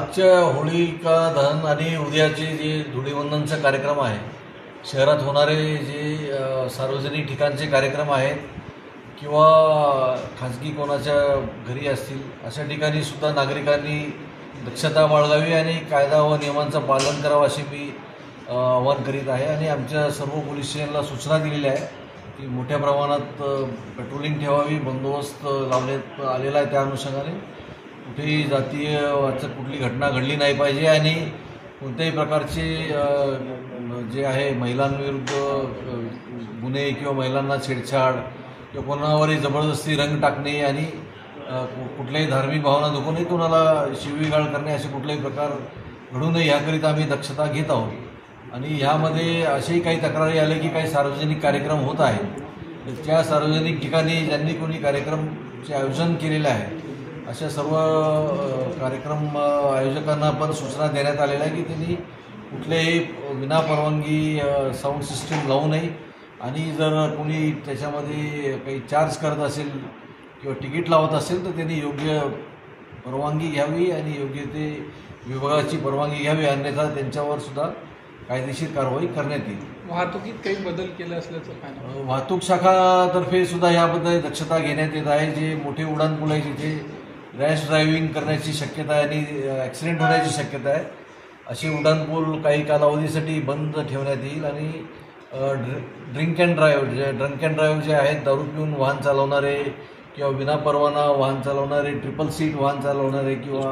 आजच्या होळिका दहन आणि उद्याचे जे धुळीवंदनचा कार्यक्रम आहे, शहरात होणारे जे सार्वजनिक ठिकाणचे कार्यक्रम आहेत किंवा खाजगी कोणाच्या घरी असतील, अशा ठिकाणी सुद्धा नागरिकांनी दक्षता बाळगावी आणि कायदा व नियमांचं पालन करावं अशी मी आवाहन करीत आहे। आणि आमच्या सर्व पोलीस स्टेशनला सूचना दिलेल्या आहे की मोठ्या प्रमाणात पेट्रोलिंग ठेवावी, बंदोबस्त लावण्यात आलेला आहे। त्या अनुषंगाने कुठेही जातीय कुठली घटना घडली नाही पाहिजे आणि कोणत्याही प्रकारचे जे आहे महिलांविरुद्ध गुन्हे किंवा महिलांना छेडछाड किंवा कोणावरही जबरदस्ती रंग टाकणे आणि कुठल्याही धार्मिक भावना दुखवणे, कोणाला शिवीगाळ करणे असे कुठलेही प्रकार घडू नये याकरिता आम्ही दक्षता घेत आहोत। आणि ह्यामध्ये असेही काही तक्रारी आले की काही सार्वजनिक कार्यक्रम होत आहेत, त्या सार्वजनिक ठिकाणी ज्यांनी कोणी कार्यक्रमचे आयोजन केलेले आहे अशा सर्व कार्यक्रम आयोजकांना पण सूचना देण्यात आलेल्या आहे की त्यांनी कुठलेही विनापरवानगी साऊंड सिस्टीम लावू नये आणि जर कोणी त्याच्यामध्ये काही चार्ज करत असेल किंवा तिकीट लावत असेल तर त्यांनी योग्य परवानगी घ्यावी आणि योग्य ते विभागाची परवानगी घ्यावी, अन्यथा त्यांच्यावर सुद्धा कायदेशीर कारवाई करण्यात येईल। वाहतुकीत काही बदल केले असल्याचं काय? वाहतूक शाखातर्फे सुद्धा याबद्दल दक्षता घेण्यात येत आहे। जे मोठे उड्डाणपूल आहे जिथे रॅश ड्रायव्हिंग करण्याची शक्यता आहे आणि ॲक्सिडेंट होण्याची शक्यता आहे, असे उड्डाणपूल काही कालावधीसाठी बंद ठेवण्यात येईल। आणि ड्रिंक अँड ड्राईव्ह जे आहेत, दारू पिऊन वाहन चालवणारे किंवा विनापरवाना वाहन चालवणारे, ट्रिपल सीट वाहन चालवणारे किंवा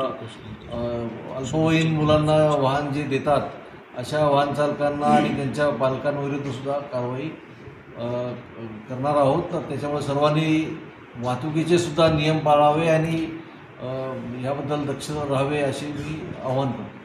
अल्पवयीन मुलांना वाहन जे देतात, अशा वाहन चालकांना आणि त्यांच्या पालकांविरुद्ध सुद्धा कारवाई करणार आहोत। तर त्याच्यामुळे सर्वांनी वाहतुकीचे सुद्धा नियम पाळावे आणि याबद्दल दक्ष राहावे असे मी आवाहन करतो।